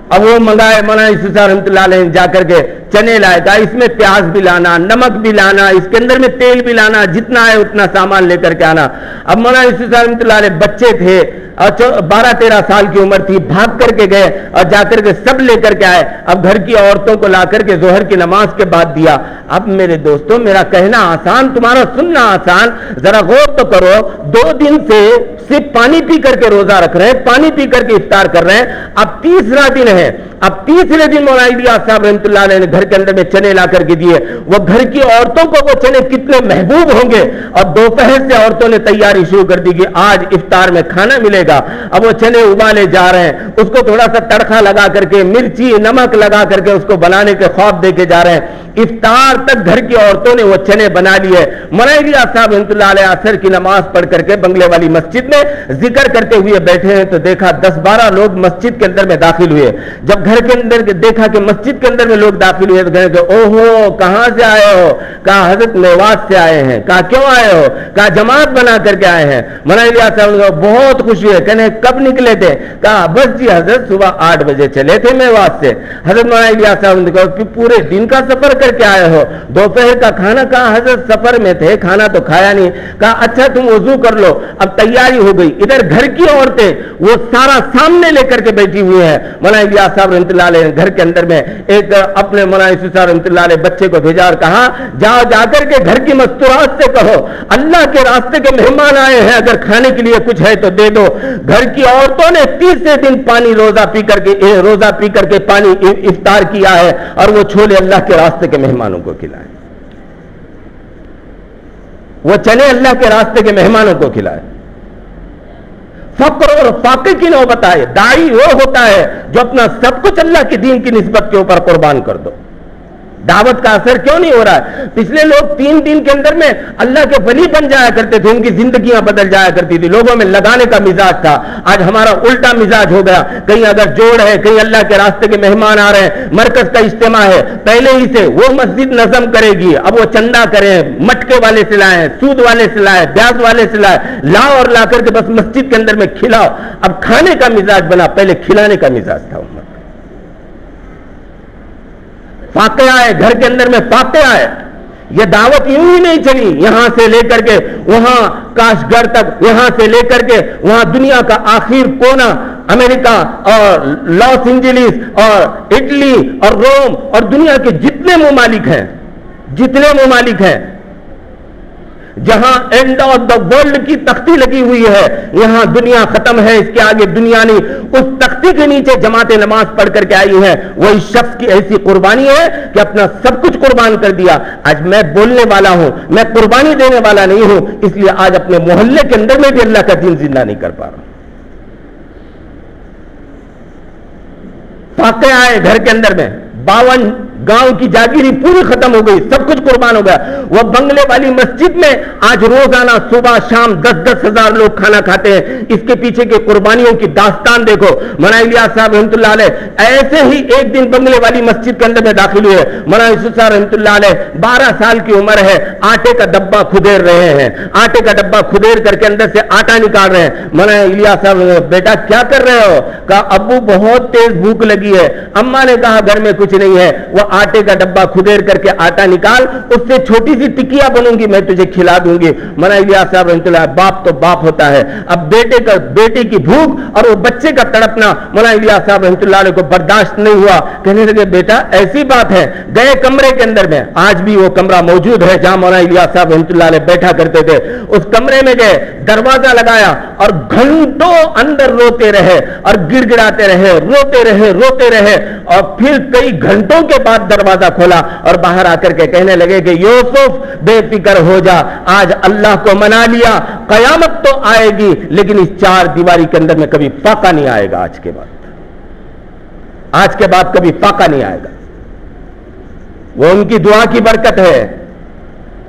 اب وہ منگائے، مولانا یوسف صاحب رحمۃ اللہ علیہ جا کر کے چنے لائے، کہا اس میں پیاز بھی لانا، نمک بھی لانا، اس کے اندر میں تیل بھی لانا، جتنا ہے اتنا سامان لے کر کے آنا. اب مولانا یوسف صاحب رحمۃ اللہ علیہ بچے تھے اور 12-13 سال کی عمر تھی، بھاگ کر کے گئے اور جا کر کے سب لے کر کے آئے. اب گھر کی عورتوں کو لا کر کے ظہر کی نماز کے بعد دیا. اب میرے دوستوں، میرا کہنا آسان، تمہارا سننا آسان، ذرا غور تو کرو. 2 دن سے صرف پانی پی کر کے روزہ رکھ رہے ہیں، پانی پی کر کے افطار کر رہے ہیں. اب 3را دن ہے. اب 3رے دن مولانا الیاس صاحب رحمۃ اللہ علیہ نے گھر کے اندر میں چنے لا کر کے دیے. وہ گھر کی عورتوں کو وہ چنے کتنے محبوب ہوں گے. اور دوپہر سے عورتوں نے تیاری شروع کر دی کہ آج افطار میں کھانا ملے گا. اب وہ چنے ابالے جا رہے ہیں, اس کو تھوڑا سا تڑکا لگا کر کے, مرچی نمک لگا کر کے اس کو بنانے کے خواب دے کے جا رہے ہیں. افطار تک گھر کی عورتوں نے وہ چنے بنا لیے. مولانا صاحب رحمۃ اللہ علیہ عصر کی نماز پڑھ کر کے بنگلے والی مسجد میں ذکر کرتے ہوئے بیٹھے ہیں تو دیکھا 10-12 لوگ مسجد کے اندر میں داخل ہوئے. جب گھر کے اندر دیکھا کہ مسجد کے اندر میں لوگ داخل ہوئے تو کہنے کہ اوہو کہاں سے آئے ہو؟ کہا حضرت میوات سے آئے ہیں. کہا کیوں آئے ہو؟ کہا جماعت بنا کر کے آئے ہیں. مولانا صاحب نے بہت خوشی ہے. کہنے کب نکلے تھے؟ کہا بس جی حضرت صبح 8 بجے چلے تھے میوات سے. حضرت مولانا صاحب نے کہا کہ پورے دن کا سفر کر کے آئے ہو؟ دوپہر کا کھانا؟ کہا حضرت سفر میں تھے, کھانا تو کھایا نہیں. کہا اچھا تم وضو کر لو. اب تیاری ہو گئی. ادھر گھر کی عورتیں وہ سارا سامنے لے کر کے بیٹھی ہوئی ہیں. مولانا صاحب رحمۃ اللہ علیہ گھر کے اندر میں ایک اپنے مولانا صاحب رحمۃ اللہ علیہ بچے کو بھیجا اور کہا جاؤ جا کر کے گھر کی مستورات سے کہو اللہ کے راستے کے مہمان آئے ہیں, اگر کھانے کے لیے کچھ ہے تو دے دو. گھر کی عورتوں نے 30 دن پانی روزہ پی کر کے پانی افطار کیا ہے اور وہ چھولے اللہ کے راستے کے مہمانوں کو کھلائے. وہ چنے اللہ کے راستے کے مہمانوں کو کھلائے. فقر اور فاقے کی نوبت آئے. داعی وہ ہوتا ہے جو اپنا سب کچھ اللہ کے دین کی نسبت کے اوپر قربان کر دو. دعوت کا اثر کیوں نہیں ہو رہا ہے؟ پچھلے لوگ 3 دن کے اندر میں اللہ کے ولی بن جایا کرتے تھے, ان کی زندگیاں بدل جایا کرتی تھی, لوگوں میں لگانے کا مزاج تھا. آج ہمارا الٹا مزاج ہو گیا. کہیں اگر جوڑ ہے, کہیں اللہ کے راستے کے مہمان آ رہے ہیں, مرکز کا اجتماع ہے, پہلے ہی سے وہ مسجد نظم کرے گی. اب وہ چندہ کریں, مٹکے والے سے لائیں, سود والے سے لائیں, بیاض والے سے لائیں, لاؤ اور لا کر کے بس مسجد کے اندر میں کھلاؤ. اب کھانے کا مزاج بنا, پہلے کھلانے کا مزاج تھا. فاقے آئے, گھر کے اندر میں فاقے آئے. یہ دعوت یوں ہی نہیں چلی, یہاں سے لے کر کے وہاں کاش گھر تک, یہاں سے لے کر کے وہاں دنیا کا آخر کونا, امریکہ اور لاس اینجلس اور اٹلی اور روم اور دنیا کے جتنے ممالک ہیں جہاں اینڈ آف دا ورلڈ کی تختی لگی ہوئی ہے, یہاں دنیا ختم ہے, اس کے آگے دنیا نہیں. اس تختی کے نیچے جماعتیں نماز پڑھ کر کے آئی ہیں. وہی شخص کی ایسی قربانی ہے کہ اپنا سب کچھ قربان کر دیا. آج میں بولنے والا ہوں, میں قربانی دینے والا نہیں ہوں, اس لیے آج اپنے محلے کے اندر میں بھی اللہ کا دین زندہ نہیں کر پا رہا. فاقے آئے گھر کے اندر میں, 52 گاؤں کی جاگیری پوری ختم ہو گئی, سب کچھ قربان ہو گیا. وہ بنگلے والی مسجد میں آج روزانہ صبح شام 10-10 ہزار لوگ کھانا کھاتے ہیں. اس کے پیچھے کے قربانیوں کی داستان دیکھو. مولانا الیاس صاحب رحمۃ اللہ علیہ ایسے ہی ایک دن بنگلے والی مسجد کے اندر میں داخل ہوئے. مولانا یوسف صاحب رحمۃ اللہ علیہ 12 سال کی عمر ہے, آٹے کا ڈبہ کھدیر رہے ہیں, آٹے کا ڈبہ کھدیر کر کے اندر سے آٹا نکال رہے ہیں. مولانا الیاس صاحب بیٹا کیا کر رہے ہو؟ کہا ابو بہت تیز بھوک لگی ہے. اماں نے کہا گھر میں کچھ نہیں ہے, وہ آٹے کا ڈبہ کھدیر کر کے آٹا نکال, اس سے چھوٹی سی ٹکیا بنوں گی, میں تجھے کھلا دوں گی. مولانا الیاس صاحب رحمۃ اللہ, باپ تو باپ ہوتا ہے. اب بیٹے کی بھوک اور وہ بچے کا تڑپنا مولانا الیاس صاحب رحمۃ اللہ علیہ کو برداشت نہیں ہوا. کہنے لگے بیٹا ایسی بات ہے. گئے کمرے کے اندر میں, آج بھی وہ کمرہ موجود ہے جہاں مولانا الیاس صاحب رحمۃ اللہ علیہ بیٹھا کرتے تھے. اس کمرے میں گئے, دروازہ لگایا اور گھنٹوں اندر روتے رہے اور گڑ گڑاتے روتے رہے اور پھر کئی گھنٹوں کے بعد دروازہ کھولا اور باہر آ کر کے کہنے لگے کہ یوسف بے فکر ہو جا, آج اللہ کو منا لیا, قیامت تو آئے گی لیکن اس 4 دیواری کے اندر میں کبھی فاقہ نہیں آئے گا. آج کے بعد کبھی فاقہ نہیں آئے گا. وہ ان کی دعا کی برکت ہے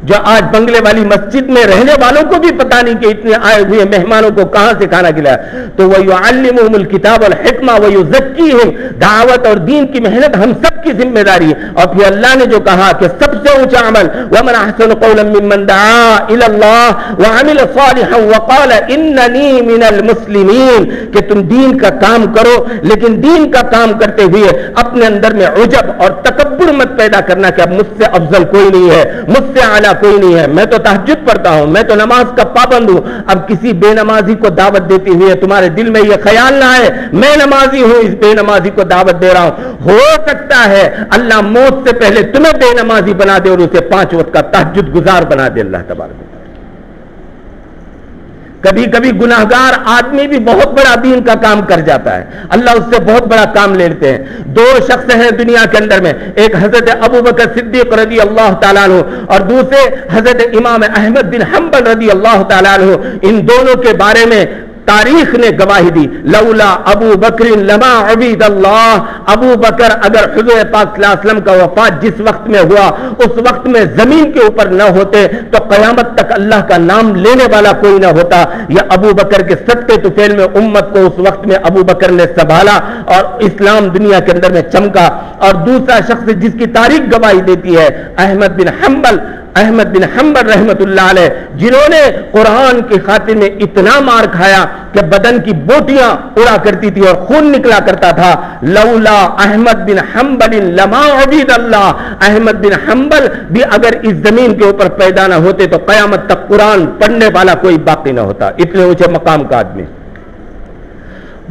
جو آج بنگلے والی مسجد میں رہنے والوں کو بھی پتا نہیں کہ اتنے آئے ہوئے مہمانوں کو کہاں سے کھانا کھلایا. تو وَيُعَلِّمُهُمُ الْكِتَابَ وَالْحِكْمَةَ وَيُزَكِّيهِمْ, دعوت اور دین کی محنت ہم سب کی ذمہ داری ہے. اور پھر اللہ نے جو کہا کہ سب سے اونچا عمل وَمَنْ أَحْسَنُ قَوْلًا مِّمَّنْ دَعَا إِلَى اللَّهِ وَعَمِلَ صَالِحًا وَقَالَ إِنَّنِي مِنَ الْمُسْلِمِينَ, کہ تم دین کا کام کرو لیکن دین کا کام کرتے ہوئے اپنے اندر میں عجب اور تکبر مت پیدا کرنا کہ اب مجھ سے افضل کوئی نہیں ہے, مجھ سے اعلیٰ کوئی نہیں ہے, میں تو تہجد پڑھتا ہوں, میں تو نماز کا پابند ہوں. اب کسی بے نمازی کو دعوت دیتی ہوئے تمہارے دل میں یہ خیال نہ آئے میں نمازی ہوں, اس بے نمازی کو دعوت دے رہا ہوں. ہو سکتا ہے اللہ موت سے پہلے تمہیں بے نمازی بنا دے اور اسے 5 وقت کا تہجد گزار بنا دے. اللہ تبارک کبھی کبھی گناہگار آدمی بھی بہت بڑا دین کا کام کر جاتا ہے، اللہ اس سے بہت بڑا کام لے لیتے ہیں۔ دو شخص ہیں دنیا کے اندر میں، ایک حضرت ابو بکر صدیق رضی اللہ تعالیٰ عنہ اور دوسرے حضرت امام احمد بن حنبل رضی اللہ تعالیٰ عنہ۔ ان دونوں کے بارے میں تاریخ نے گواہی دی، لولا ابو بکر لما عبید اللہ، ابو بکر اگر حضور پاک صلی اللہ علیہ وسلم کا وفات جس وقت میں ہوا اس وقت میں زمین کے اوپر نہ ہوتے تو قیامت تک اللہ کا نام لینے والا کوئی نہ ہوتا۔ یا ابو بکر کے صدقے طفیل میں امت کو اس وقت میں ابو بکر نے سنبھالا اور اسلام دنیا کے اندر میں چمکا۔ اور دوسرا شخص جس کی تاریخ گواہی دیتی ہے احمد بن حنبل رحمت اللہ علیہ، جنہوں نے قرآن کی خاطر میں اتنا مار کھایا کہ بدن کی بوٹیاں اڑا کرتی تھی اور خون نکلا کرتا تھا۔ لولا احمد بن حنبل لما عبید اللہ، احمد بن حنبل بھی اگر اس زمین کے اوپر پیدا نہ ہوتے تو قیامت تک قرآن پڑھنے والا کوئی باقی نہ ہوتا۔ اتنے اونچے مقام کا آدمی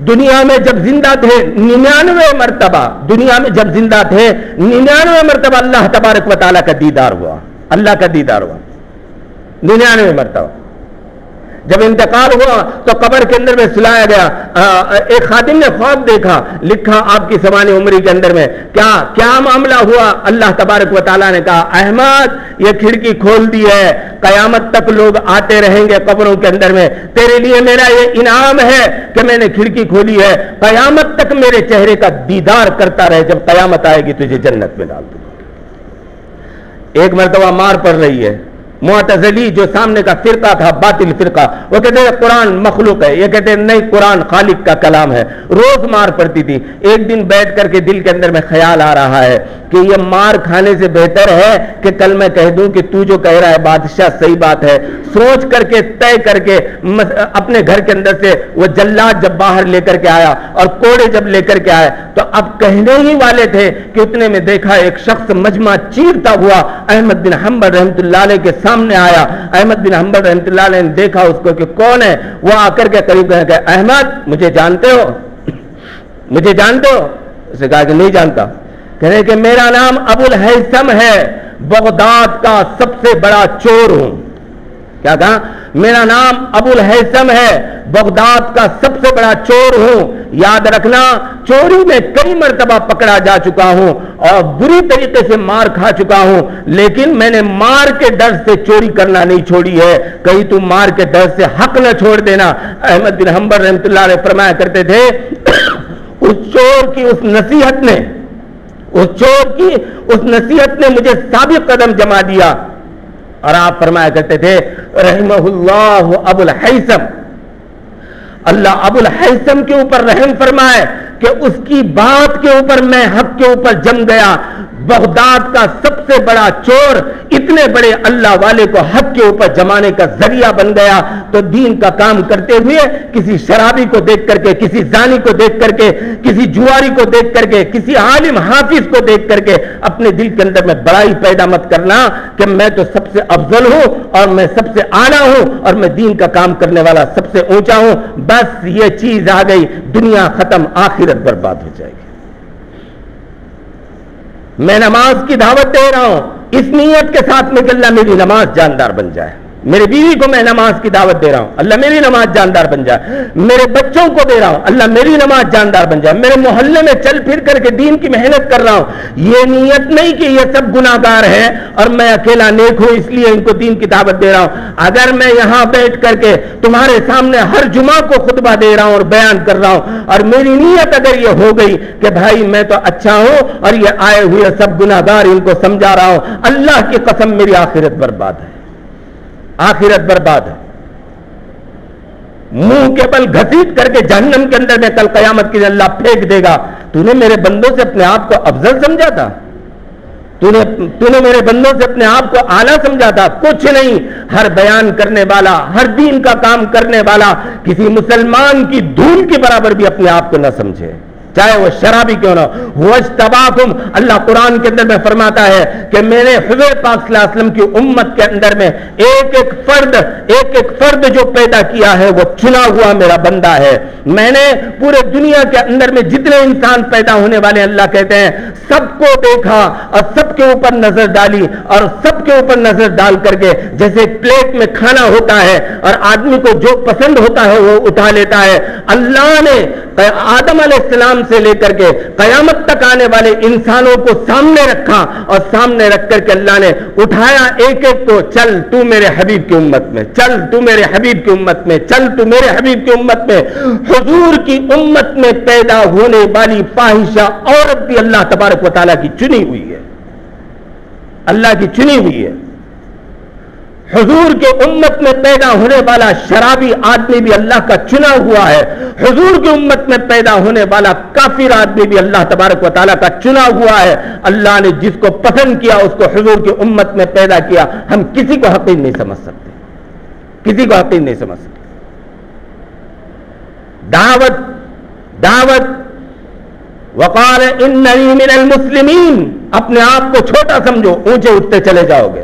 دنیا میں جب زندہ تھے 99 مرتبہ، دنیا میں جب زندہ تھے 99 مرتبہ اللہ تبارک و تعالیٰ کا دیدار ہوا، اللہ کا دیدار ہوا 99 مرتبہ۔ جب انتقال ہوا تو قبر کے اندر میں سلایا گیا، ایک خادم نے خواب دیکھا، لکھا آپ کی سوانح عمری کے اندر میں کیا معاملہ ہوا؟ اللہ تبارک و تعالیٰ نے کہا احمد یہ کھڑکی کھول دی ہے، قیامت تک لوگ آتے رہیں گے قبروں کے اندر میں، تیرے لیے میرا یہ انعام ہے کہ میں نے کھڑکی کھولی ہے، قیامت تک میرے چہرے کا دیدار کرتا رہے، جب قیامت آئے گی تجھے جنت میں ڈال دوں۔ ایک مرتبہ مار پڑ رہی ہے، معتزلی جو سامنے کا فرقہ تھا، باطل فرقہ، وہ کہتے ہیں قرآن مخلوق ہے، یہ کہتے ہیں نہیں قرآن خالق کا کلام ہے، روز مار پڑتی تھی۔ ایک دن بیٹھ کر کے دل کے اندر میں خیال آ رہا ہے کہ یہ مار کھانے سے بہتر ہے کہ کل میں کہہ دوں کہ تو جو کہہ رہا ہے بادشاہ صحیح بات ہے۔ سوچ کر کے طے کر کے اپنے گھر کے اندر سے وہ جلاد جب باہر لے کر کے آیا اور کوڑے جب لے کر کے آئے تو اب کہنے ہی والے تھے کہ اتنے میں دیکھا ایک شخص مجمع چیرتا ہوا احمد بن حنبل رحمۃ اللہ علیہ کے سامنے آیا۔ احمد بن حنبل رحمۃ اللہ علیہ نے دیکھا اس کو کہ کون ہے، وہ آ کر کے قریب کہا کہ احمد مجھے جانتے ہو؟ اسے کہا کہ نہیں جانتا۔ کہہ رہے کہ میرا نام ابو الہیثم ہے، بغداد کا سب سے بڑا چور ہوں۔ کیا کہا؟ میرا نام ابو الہیثم ہے، بغداد کا سب سے بڑا چور ہوں۔ یاد رکھنا چوری میں کئی مرتبہ پکڑا جا چکا ہوں اور بری طریقے سے مار کھا چکا ہوں، لیکن میں نے مار کے ڈر سے چوری کرنا نہیں چھوڑی ہے، کہیں تو مار کے ڈر سے حق نہ چھوڑ دینا۔ احمد بن حنبل رحمۃ اللہ علیہ فرمایا کرتے تھے اس چور کی اس نصیحت نے مجھے ثابت قدم جما دیا۔ اور آپ فرمایا کرتے تھے رحمہ اللہ ابو الہیثم، اللہ ابو الہیثم کے اوپر رحم فرمائے کہ اس کی بات کے اوپر میں حق کے اوپر جم گیا۔ بغداد کا سب سے بڑا چور اتنے بڑے اللہ والے کو حق کے اوپر جمانے کا ذریعہ بن گیا، تو دین کا کام کرتے ہوئے کسی شرابی کو دیکھ کر کے، کسی زانی کو دیکھ کر کے، کسی جواری کو دیکھ کر کے، کسی عالم حافظ کو دیکھ کر کے اپنے دل کے اندر میں بڑائی پیدا مت کرنا کہ میں تو سب سے افضل ہوں اور میں سب سے اعلیٰ ہوں اور میں دین کا کام کرنے والا سب سے اونچا ہوں۔ بس یہ چیز آ گئی، دنیا ختم، آخرت برباد ہو جائے گی۔ میں نماز کی دعوت دے رہا ہوں اس نیت کے ساتھ میں کہ اللہ میری نماز جاندار بن جائے، میرے بیوی کو میں نماز کی دعوت دے رہا ہوں اللہ میری نماز جاندار بن جائے، میرے بچوں کو دے رہا ہوں اللہ میری نماز جاندار بن جائے، میرے محلے میں چل پھر کر کے دین کی محنت کر رہا ہوں۔ یہ نیت نہیں کہ یہ سب گناہگار ہیں اور میں اکیلا نیک ہوں اس لیے ان کو دین کی دعوت دے رہا ہوں۔ اگر میں یہاں بیٹھ کر کے تمہارے سامنے ہر جمعہ کو خطبہ دے رہا ہوں اور بیان کر رہا ہوں اور میری نیت اگر یہ ہو گئی کہ بھائی میں تو اچھا ہوں اور یہ آئے ہوئے سب گناہگار ان کو سمجھا رہا ہوں، اللہ کی قسم میری آخرت برباد ہے، آخرت برباد ہے۔ منہ کے بل گھسیٹ کر کے جہنم کے اندر میں کل قیامت کے دن اللہ پھینک دے گا۔ تو نے میرے بندوں سے اپنے آپ کو افضل سمجھا تھا؟ تو نے میرے بندوں سے اپنے آپ کو اعلیٰ سمجھا تھا؟ کچھ نہیں۔ ہر بیان کرنے والا، ہر دین کا کام کرنے والا کسی مسلمان کی دھول کے برابر بھی اپنے آپ کو نہ سمجھے۔ چاہے وہ شرابی کیوں نہ ہو. وَاجْتَبَاكُمْ اللہ قرآن کے اندر میں فرماتا ہے کہ میں نے حضور پاک صلی اللہ علیہ وسلم کی امت کے اندر میں ایک ایک فرد جو پیدا کیا ہے وہ چنا ہوا میرا بندہ ہے. میں نے پورے دنیا کے اندر میں جتنے انسان پیدا ہونے والے اللہ کہتے ہیں سب کو دیکھا اور سب کے اوپر نظر ڈالی, اور سب کے اوپر نظر ڈال کر کے جیسے پلیٹ میں کھانا ہوتا ہے اور آدمی کو جو پسند ہوتا ہے وہ اٹھا لیتا ہے, اللہ نے آدم علیہ السلام سے لے کر کے قیامت تک آنے والے انسانوں کو سامنے رکھا, اور سامنے رکھ کر کے اللہ نے اٹھایا ایک ایک کو, چل تو میرے حبیب کی امت میں, چل تو میرے حبیب کی امت میں, چل تو میرے حبیب کی امت میں. حضور کی امت میں پیدا ہونے والی فاحشہ عورت بھی اللہ تبارک و تعالیٰ کی چنی ہوئی ہے, اللہ کی چنی ہوئی ہے. حضور کے امت میں پیدا ہونے والا شرابی آدمی بھی اللہ کا چنا ہوا ہے. حضور کی امت میں پیدا ہونے والا کافر آدمی بھی اللہ تبارک و تعالیٰ کا چنا ہوا ہے. اللہ نے جس کو پسند کیا اس کو حضور کی امت میں پیدا کیا. ہم کسی کو حقیر نہیں سمجھ سکتے, کسی کو حقیر نہیں سمجھ سکتے. دعوت وقال اننی من المسلمین, اپنے آپ کو چھوٹا سمجھو, اونچے اٹھتے چلے جاؤ گے.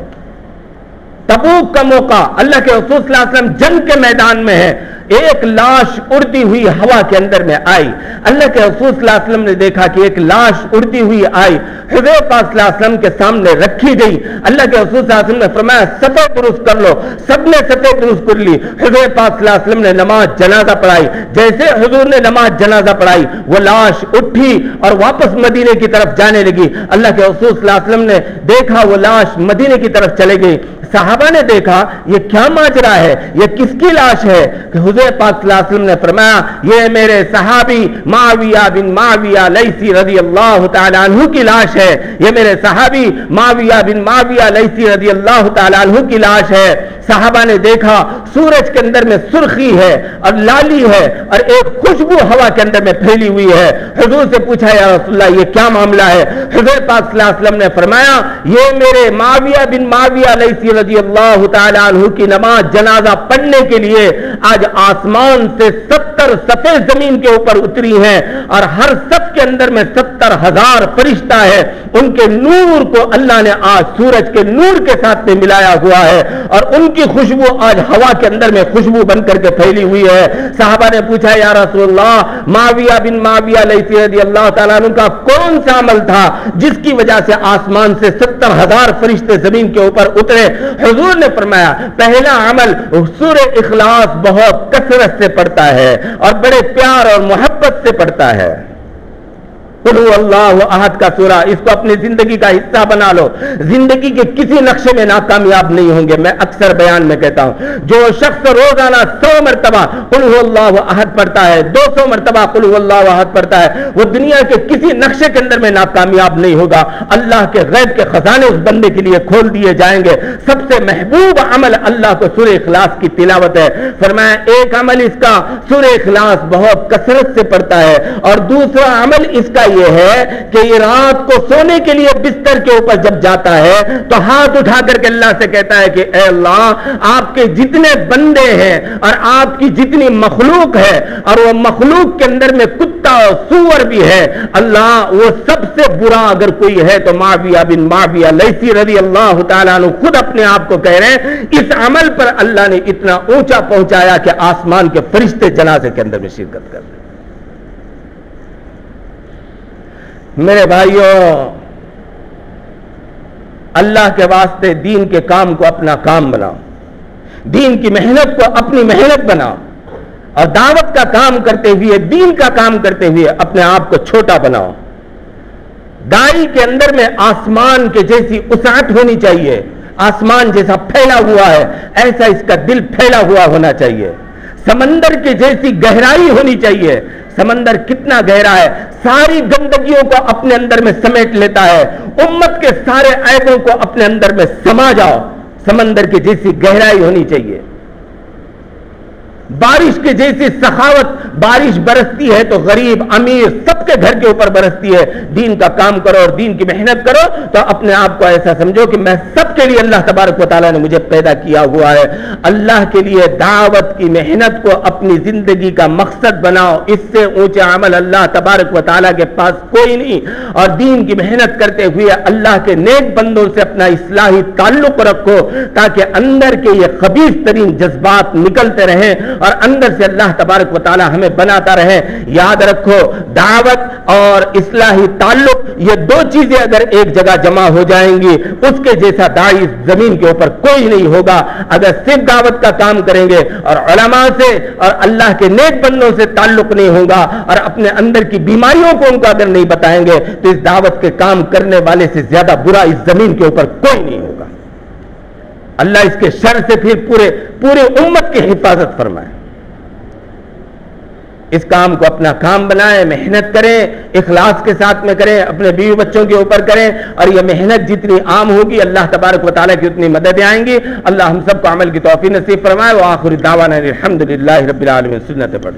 تبوک کا موقع, اللہ کے رسول صلی اللہ علیہ وسلم جنگ کے میدان میں ہے, ایک لاش اڑتی ہوئی ہوا کے اندر میں آئی. اللہ کے رسول صلی اللہ علیہ وسلم نے دیکھا کہ ایک لاش اڑتی ہوئی آئی, حضور پاک صلی اللہ علیہ وسلم کے سامنے رکھی گئی. اللہ کے رسول صلی اللہ علیہ وسلم نے فرمایا صفیں درست کر لو. سب نے صفیں درست کر لی. حضور پاک صلی اللہ علیہ وسلم نے نماز جنازہ پڑھائی. جیسے حضور نے نماز جنازہ پڑھائی وہ لاش اٹھی اور واپس مدینے کی طرف جانے لگی. اللہ کے رسول صلی اللہ علیہ وسلم نے دیکھا وہ لاش مدینے کی طرف چلے گئی. صحابہ نے دیکھا یہ کیا ماجرا ہے, یہ کس کی لاش ہے؟ کہ حضور پاک صلی اللہ علیہ وسلم نے فرمایا یہ میرے صحابی معاویہ بن معاویہ لیثی رضی اللہ تعالی عنہ کی لاش ہے. یہ میرے صحابی معاویہ بن معاویہ لیثی رضی اللہ تعالی عنہ کی لاش ہے. صحابہ نے دیکھا سورج کے اندر میں سرخی ہے اور لالی ہے اور ایک خوشبو ہوا کے اندر میں پھیلی ہوئی ہے. حضور سے پوچھا یا رسول اللہ یہ کیا معاملہ ہے؟ حضور پاک صلی اللہ علیہ وسلم نے فرمایا یہ میرے معاویہ بن معاویہ لیثی رضی اللہ تعالی عنہ کی نماز جنازہ پڑھنے کے لیے آج آسمان سے 70 صفیں زمین کے اوپر اتری ہیں, اور ہر صف کے اندر میں 70,000 فرشتہ ہے. ان کے نور کو اللہ نے آج سورج کے نور کے ساتھ میں ملایا ہوا ہے, اور ان کی خوشبو آج ہوا کے اندر میں خوشبو بن کر کے پھیلی ہوئی ہے. صحابہ نے پوچھا یا رسول اللہ معاویہ بن معاویہ لیثی رضی اللہ تعالیٰ عنہ کا کون سا عمل تھا جس کی وجہ سے آسمان سے 70,000 فرشتے زمین کے اوپر اترے؟ حضور نے فرمایا پہلا عمل سورہ اخلاص بہت کثرت سے پڑھتا ہے اور بڑے پیار اور محبت سے پڑھتا ہے. قل هو اللہ احد کا سورہ, اس کو اپنی زندگی کا حصہ بنا لو. زندگی کے کسی نقشے میں ناکامیاب نہیں ہوں گے. میں اکثر بیان میں کہتا ہوں جو شخص روزانہ 100 مرتبہ قل هو اللہ احد پڑھتا ہے, 200 مرتبہ قل هو اللہ احد پڑھتا ہے, وہ دنیا کے کسی نقشے کے اندر میں ناکامیاب نہیں ہوگا. اللہ کے غیب کے خزانے اس بندے کے لیے کھول دیے جائیں گے. سب سے محبوب عمل اللہ کو سورہ اخلاص کی تلاوت ہے. فرمایا ایک عمل اس کا سورہ اخلاص بہت کثرت سے پڑھتا ہے, اور دوسرا عمل اس کا یہ ہے کہ یہ رات کو سونے کے لیے بستر کے اوپر جب جاتا ہے تو ہاتھ اٹھا کر کے اللہ سے کہتا ہے کہ اے اللہ آپ کے جتنے بندے ہیں اور آپ کی جتنی مخلوق ہے, اور وہ مخلوق کے اندر میں کتا اور سور بھی ہے, اللہ وہ سب سے برا اگر کوئی ہے تو معاویہ بن معاویہ لیثی رضی اللہ تعالیٰ عنہ خود اپنے آپ کو کہہ رہے ہیں. اس عمل پر اللہ نے اتنا اونچا پہنچایا کہ آسمان کے فرشتے جنازے کے اندر میں شرکت کر رہے. میرے بھائیوں اللہ کے واسطے دین کے کام کو اپنا کام بناؤ, دین کی محنت کو اپنی محنت بناؤ, اور دعوت کا کام کرتے ہوئے دین کا کام کرتے ہوئے اپنے آپ کو چھوٹا بناؤ. دائی کے اندر میں آسمان کے جیسی وسعت ہونی چاہیے, آسمان جیسا پھیلا ہوا ہے ایسا اس کا دل پھیلا ہوا ہونا چاہیے. سمندر کی جیسی گہرائی ہونی چاہیے. سمندر کتنا گہرا ہے, ساری گندگیوں کو اپنے اندر میں سمیٹ لیتا ہے. امت کے سارے عیبوں کو اپنے اندر میں سما جاؤ. سمندر کی جیسی گہرائی ہونی چاہیے. بارش کے جیسی سخاوت، بارش برستی ہے تو غریب امیر سب کے گھر کے اوپر برستی ہے. دین کا کام کرو اور دین کی محنت کرو تو اپنے آپ کو ایسا سمجھو کہ میں سب کے لیے اللہ تبارک و تعالیٰ نے مجھے پیدا کیا ہوا ہے. اللہ کے لیے دعوت کی محنت کو اپنی زندگی کا مقصد بناؤ. اس سے اونچے عمل اللہ تبارک و تعالیٰ کے پاس کوئی نہیں. اور دین کی محنت کرتے ہوئے اللہ کے نیک بندوں سے اپنا اصلاحی تعلق رکھو تاکہ اندر کے یہ خبیث ترین جذبات نکلتے رہیں اور اندر سے اللہ تبارک و تعالیٰ ہمیں بناتا رہے. یاد رکھو دعوت اور اصلاحی تعلق یہ دو چیزیں اگر ایک جگہ جمع ہو جائیں گی اس کے جیسا داعی زمین کے اوپر کوئی نہیں ہوگا. اگر صرف دعوت کا کام کریں گے اور علماء سے اور اللہ کے نیک بندوں سے تعلق نہیں ہوگا اور اپنے اندر کی بیماریوں کو ان کو اگر نہیں بتائیں گے تو اس دعوت کے کام کرنے والے سے زیادہ برا اس زمین کے اوپر کوئی نہیں ہوگا. اللہ اس کے شر سے پھر پورے امت کی حفاظت فرمائے. اس کام کو اپنا کام بنائیں, محنت کریں, اخلاص کے ساتھ میں کریں, اپنے بیوی بچوں کے اوپر کریں, اور یہ محنت جتنی عام ہوگی اللہ تبارک و تعالیٰ کی اتنی مددیں آئیں گی. اللہ ہم سب کو عمل کی توفیق نصیب فرمائے. وآخر دعوانا الحمدللہ رب العالمین. سنت پڑھ